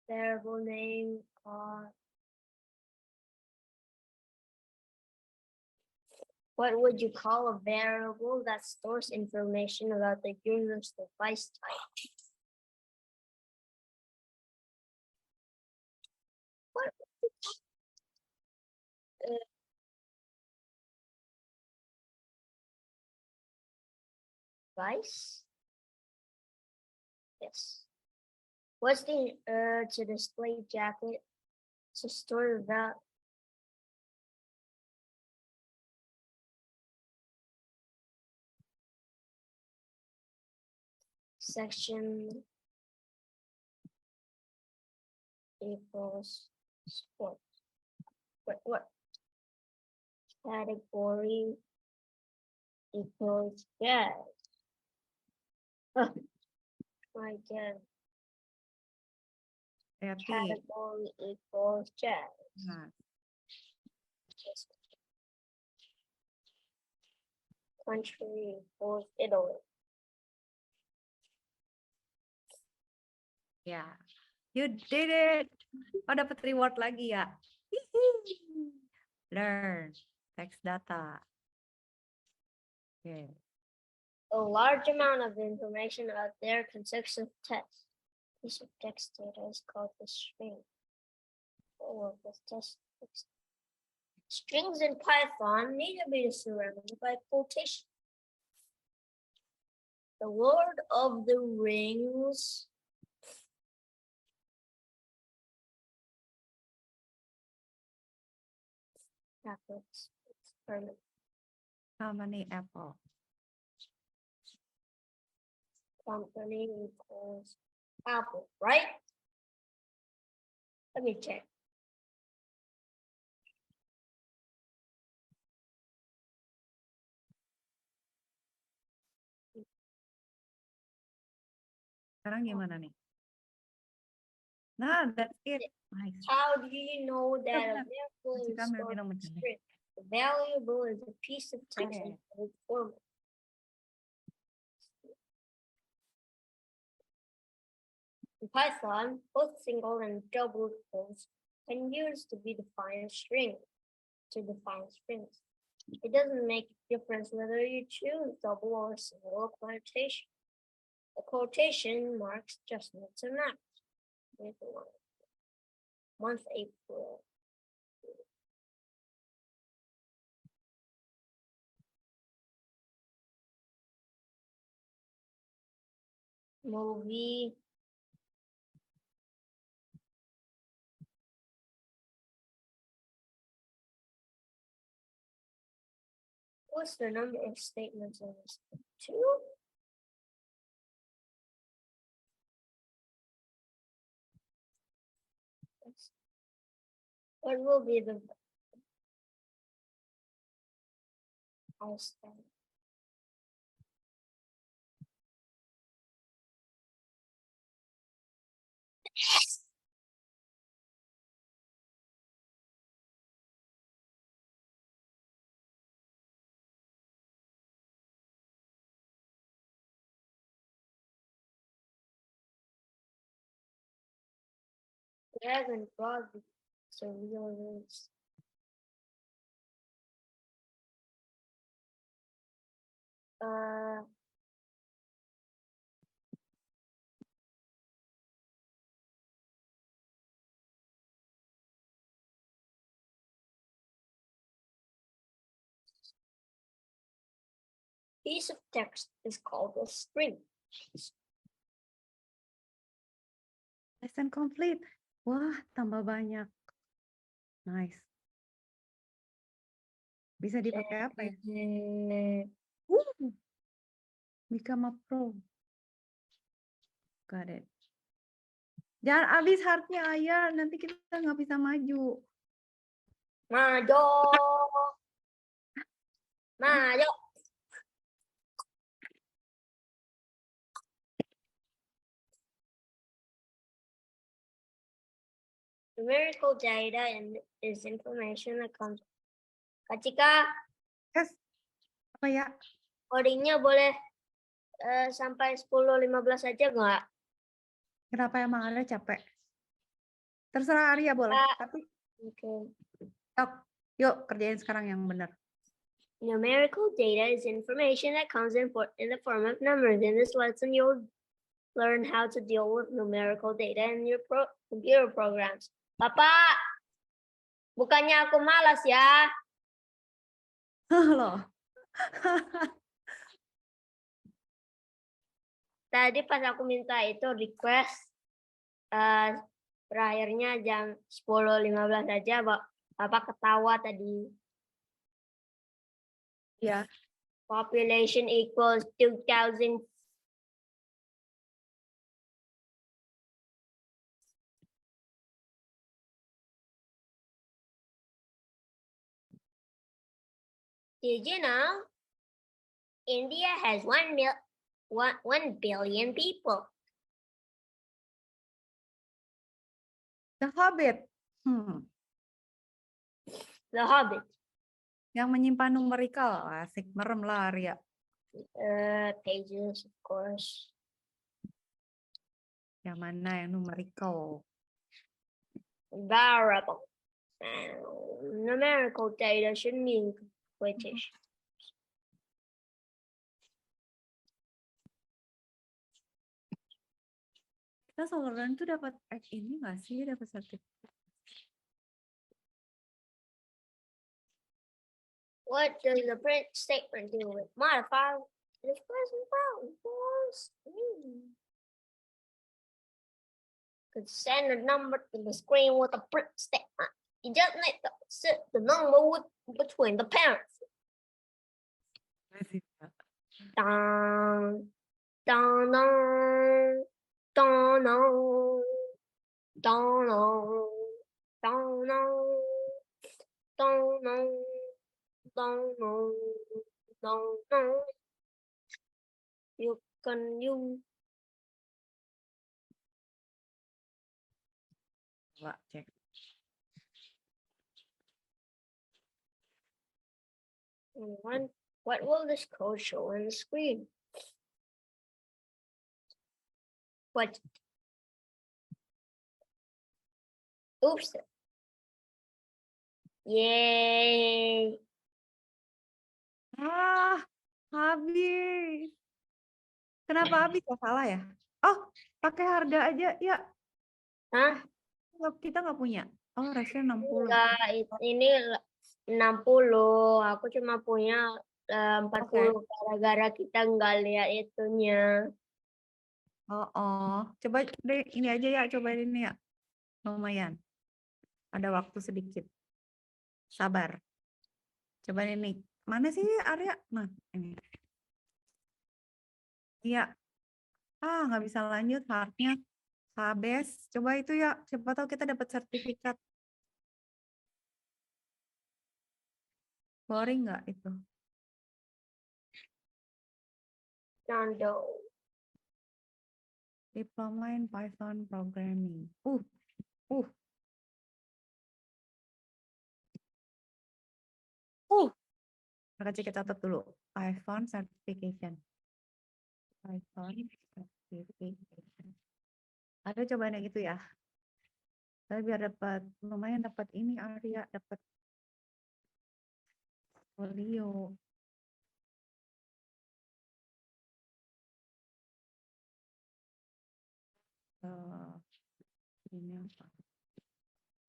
Variable name. What would you call a variable that stores information about the user's device type? What? Device? Yes. What's the to display jacket to store that? Section equals sports. What? Category equals jazz. Oh, my God. Happy. Category equals jazz. Nah. Country equals Italy. Ya, you did it. Oh, dapat reward lagi ya. Hihi. Learn text data. Okay. A large amount of information out there consists of text. Piece of text data is called a string. Or the text. Strings in Python need to be surrounded by quotation. The Lord of the Rings. Tablets. Experiment. How many apple? Company equals Apple, right? Let me check. Sekarang gimana nih? Nah, that's it. Nice. How do you know that a Benar. variable is Jika stored bilang in begini. string? The variable is a piece of text in Okay. code format. In Python, both single and double quotes can use to define strings. It doesn't make a difference whether you choose double or single quotation. The quotation marks just need to match. Month April. Movie. What's the number of statements in this? 2? What will be the house then? Dragon Frog is a real race. Piece of text is called a string. Lesson complete. Wah, tambah banyak. Nice. Bisa dipakai apa ya? Become a pro. Got it. Jangan habis heartnya, Ayah. Nanti kita nggak bisa maju. Maju. Maju. Numerical data is information that comes. Kak Cika, Yes. Apa ya? codingnya boleh sampai 10-15 aja nggak? Kenapa emang Arya capek? Terserah Arya boleh. Tapi Okay. yuk kerjain sekarang yang benar. Numerical data is information that comes in the form of numbers. In this lesson, you'll learn how to deal with numerical data in your computer programs. Bapak, bukannya aku malas ya. Loh. Tadi pas aku minta itu request, berakhirnya jam 10.15 aja, Bapak ketawa tadi. Ya. Population equals 2,000. Did you know India has 1 billion people? The Hobbit. The Hobbit. Yang menyimpan numerical. Asik, merem lah Arya. Pages, of course. Yang mana yang numerical? Variable. Numerical data should mean British. Kita Solar tuh dapat ini nggak sih? Dapat sertifikat. What does the print statement do with modify the present value? Could send a number to the screen with a print statement. You just need to set the number between the parents. Dun, dun, dun, dun, dun, dun, dun, dun. You can use. Coba cek. What will this code show on the screen? What? Oops. Yay. Habis. Kenapa habis? Ya salah ya? Oh, pakai harga aja ya. Hah? Kita nggak punya. Oh, rasnya 60. Enggak, ini 60. Aku cuma punya 40 gara-gara kita nggak lihat itunya. Coba deh ini aja ya, coba ini ya. Lumayan. Ada waktu sedikit. Sabar. Coba ini. Mana sih Arya? Nah, ini. Iya. Nggak bisa lanjut hardnya. Habis. Coba itu ya. Siapa tahu kita dapat sertifikat. Boring nggak itu? Nando. Diploma in Python Programming. Maka kita catat dulu. Python Certification. Python Certification. Ada cobaan yang itu ya. Saya biar dapat lumayan dapat ini Arya dapat folio. Ini apa?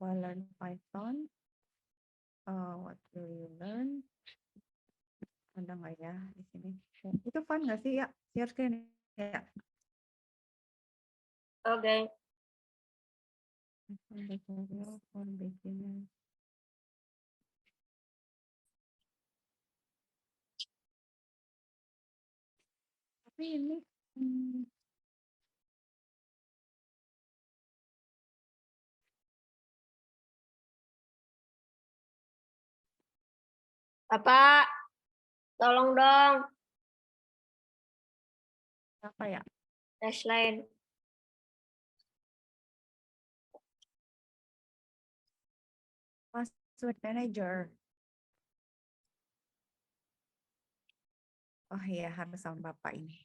While learn Python. What do you learn? Ada nggak ya di sini? Itu fun nggak sih ya? Share screen ya. Okay. For beginners. Tapi ini Bapak, tolong dong. apa ya? Dash line. Password manager. Oh iya harus sama Bapak ini.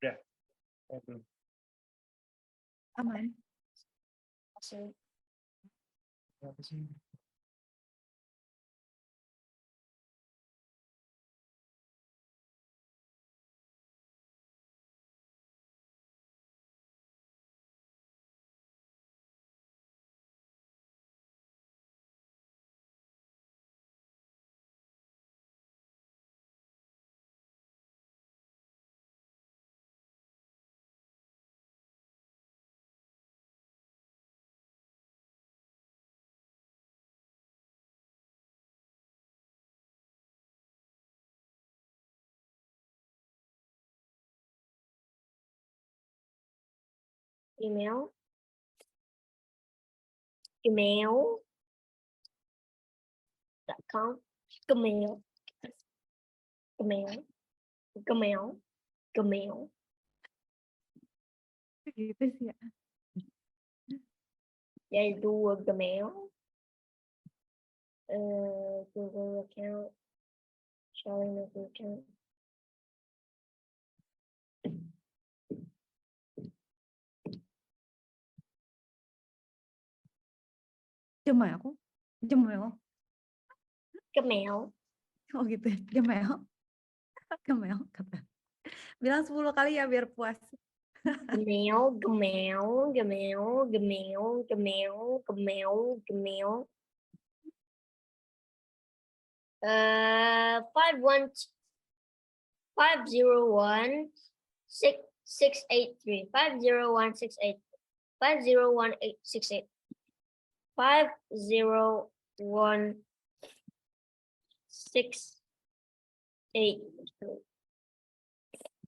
Ya. Aman. Email. Gmail.com. Gmail. Gmail. Gmail. Gmail. Gitu sih ya. Yaitu Gmail. Google account. Showing a Google account. Gmail. Gmail. Gmail. Oh gitu ya. Gmail. Gmail kata. Bilang 10 kali ya biar puas. Gmail, Gmail, Gmail, Gmail, Gmail, Gmail, Gmail. 501-683. 501-683. 501-868. 501-683.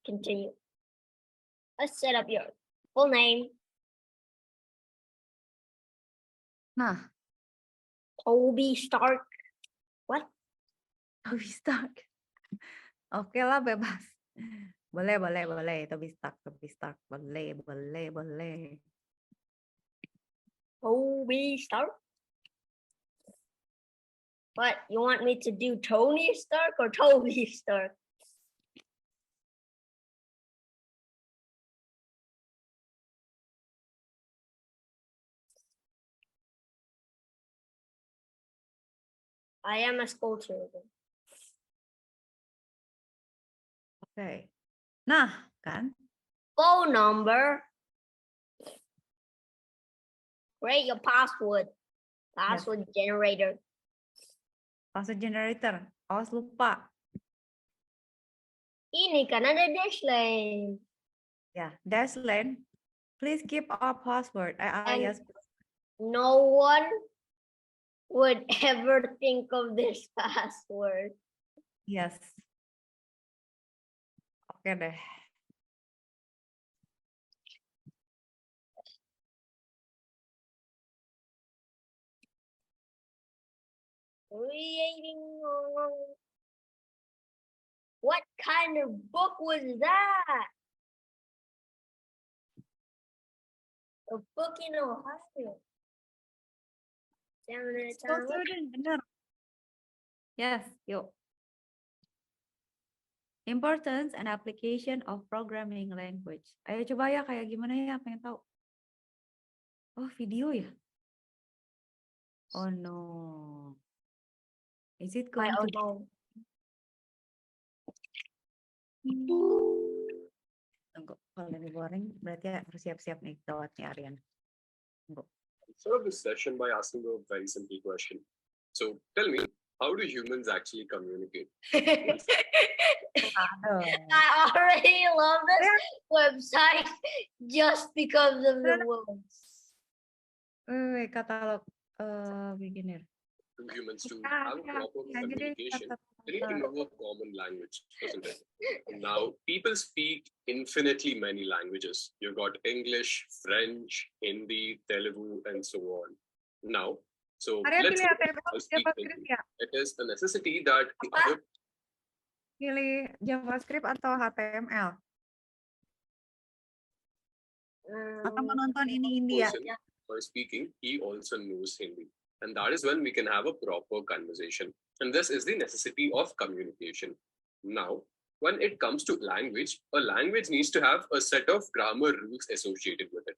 Continue. Let's set up your full name. Nah, Toby Stark. What? Toby Stark. Oke lah bebas. Boleh. Toby Stark. Boleh. Toby Stark? What? You want me to do Tony Stark or Toby Stark? I am a school children. Oke. Nah, kan? Phone number. Create your password. Password generator. Password generator. Awas lupa. Ini kan ada dash line. Ya, dash line. Please keep our password. And no one would ever think of this password. Yes. Oke deh. Creating kind of book was that? A book in Ohio. 7 minutes Oh, on. student, benar. Yes, yuk. Importance and application of programming language. Ayo coba ya, kayak gimana ya, pengen tahu. Oh, video ya? Oh no. Is it I going to don't know. Tunggu, kalau ini boring berarti harus siap-siap nih gawatnya Aryan. Tunggu. Start off this session by asking a very simple question. So tell me, how do humans actually communicate? Aduh. I already love this website just because of the words. Katalog beginner. Do humans to have a proper communication? They need to know a common language, isn't it? Now, people speak infinitely many languages. You've got English, French, Hindi, Telugu, and so on. Now, so Arya let's pilih say HTML I speak JavaScript Hindi. ya? It is a necessity that the Apa? other Pilih JavaScript atau HTML? Atau menonton ini India? person who is speaking, he also knows Hindi. And that is when we can have a proper conversation. And this is the necessity of communication. Now, when it comes to language, a language needs to have a set of grammar rules associated with it.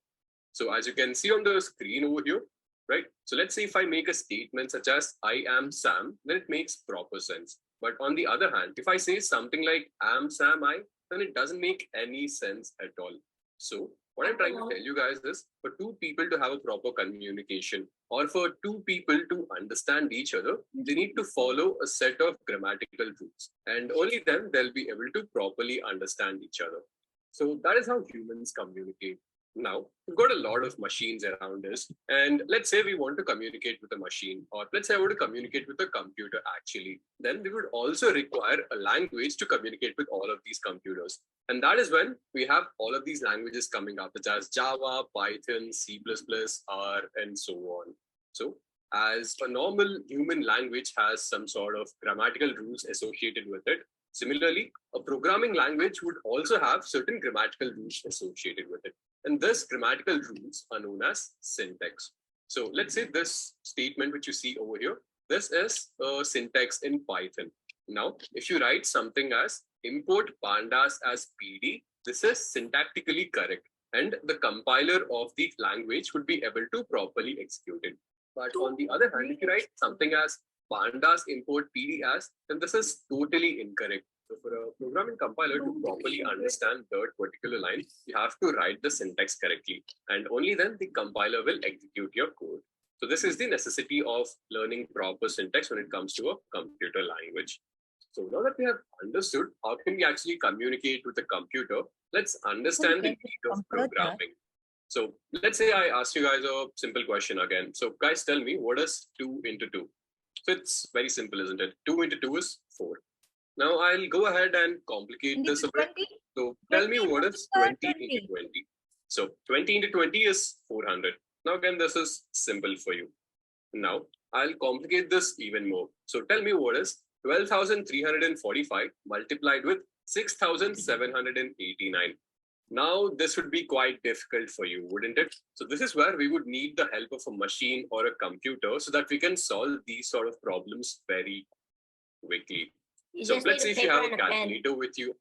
So as you can see on the screen over here, right? So let's say if I make a statement such as, I am Sam, then it makes proper sense. But on the other hand, if I say something like, am Sam I, then it doesn't make any sense at all. So what I'm trying to tell you guys is, for two people to have a proper communication, or for two people to understand each other, they need to follow a set of grammatical rules. And only then they'll be able to properly understand each other. So that is how humans communicate. Now, we've got a lot of machines around us. And let's say we want to communicate with a machine, or let's say I want to communicate with a computer actually. Then we would also require a language to communicate with all of these computers. And that is when we have all of these languages coming up, such as Java, Python, C++, R, and so on. So as a normal human language has some sort of grammatical rules associated with it, similarly, a programming language would also have certain grammatical rules associated with it. And these grammatical rules are known as syntax. So let's say this statement which you see over here, this is a syntax in Python. Now, if you write something as import pandas as PD, this is syntactically correct. And the compiler of the language would be able to properly execute it. But on the other hand, if you write something as pandas import PD as, then this is totally incorrect. So for a programming compiler to properly understand that particular line, you have to write the syntax correctly. And only then the compiler will execute your code. So this is the necessity of learning proper syntax when it comes to a computer language. So now that we have understood how can we actually communicate with a computer, let's understand the need of programming. So let's say I ask you guys a simple question again. So guys, tell me, what is 2 into 2? So it's very simple, isn't it? 2 into 2 is 4. Now I'll go ahead and complicate this a bit. So tell me what is 20 into 20. So 20 into 20 is 400. Now again, this is simple for you. Now I'll complicate this even more. So tell me what is 12,345 multiplied with 6,789. Now this would be quite difficult for you, wouldn't it? So this is where we would need the help of a machine or a computer so that we can solve these sort of problems very quickly. So let's say if you have a calculator with you.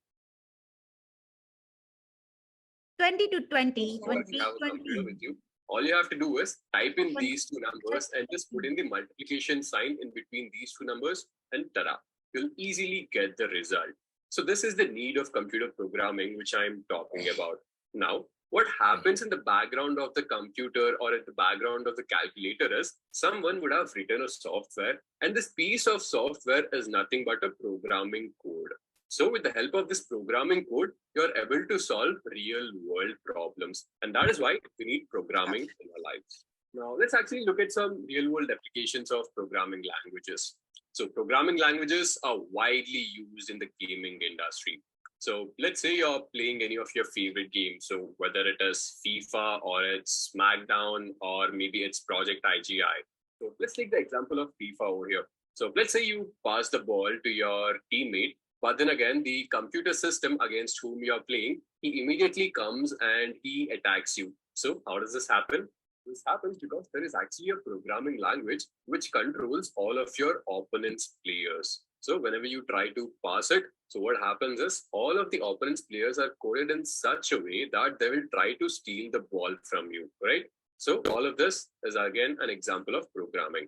20 to 20. Or if you have a computer with you, all you have to do is type in these two numbers and just put in the multiplication sign in between these two numbers, and tada, you'll easily get the result. So this is the need of computer programming, which I'm talking about. Now, what happens in the background of the computer or at the background of the calculator is someone would have written a software, and this piece of software is nothing but a programming code. So with the help of this programming code, you're able to solve real world problems. And that is why we need programming in our lives. Now, let's actually look at some real world applications of programming languages. So programming languages are widely used in the gaming industry. So let's say you're playing any of your favorite games. So whether it is FIFA or it's SmackDown or maybe it's Project IGI. So let's take the example of FIFA over here. So let's say you pass the ball to your teammate But then again, the computer system against whom you're playing, he immediately comes and he attacks you. So how does this happen? This happens because there is actually a programming language which controls all of your opponent's players. So whenever you try to pass it, so what happens is all of the opponent's players are coded in such a way that they will try to steal the ball from you, right? So all of this is again an example of programming.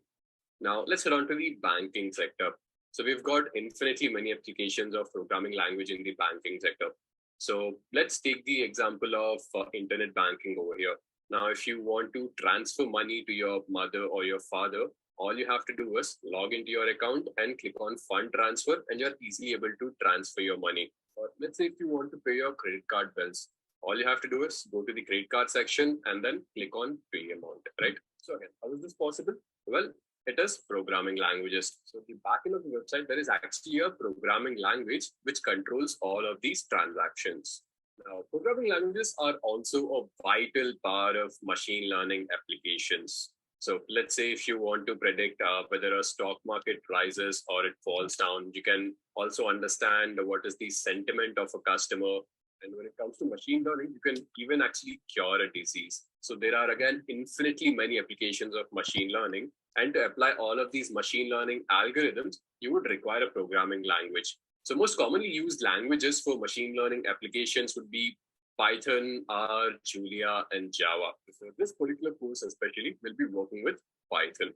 Now let's head on to the banking sector. So we've got infinitely many applications of programming language in the banking sector. So let's take the example of internet banking over here. Now, if you want to transfer money to your mother or your father, all you have to do is log into your account and click on fund transfer, and you're easily able to transfer your money. Or let's say if you want to pay your credit card bills, all you have to do is go to the credit card section and then click on pay amount, right? So again, how is this possible? Well, it is programming languages. So the backend of the website, there is actually a programming language which controls all of these transactions. Now, programming languages are also a vital part of machine learning applications. So let's say if you want to predict whether a stock market rises or it falls down, you can also understand what is the sentiment of a customer. And when it comes to machine learning, you can even actually cure a disease. So there are again infinitely many applications of machine learning. And to apply all of these machine learning algorithms, you would require a programming language. So most commonly used languages for machine learning applications would be Python, R, Julia, and Java. So this particular course especially will be working with Python.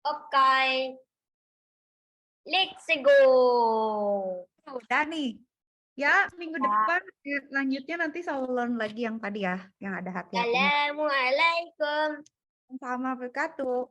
Okay. Let's go. Udah nih. Ya, minggu depan lanjutnya nanti selalu learn lagi yang tadi ya, yang ada hati-hatinya. Assalamualaikum. Sama berkatu.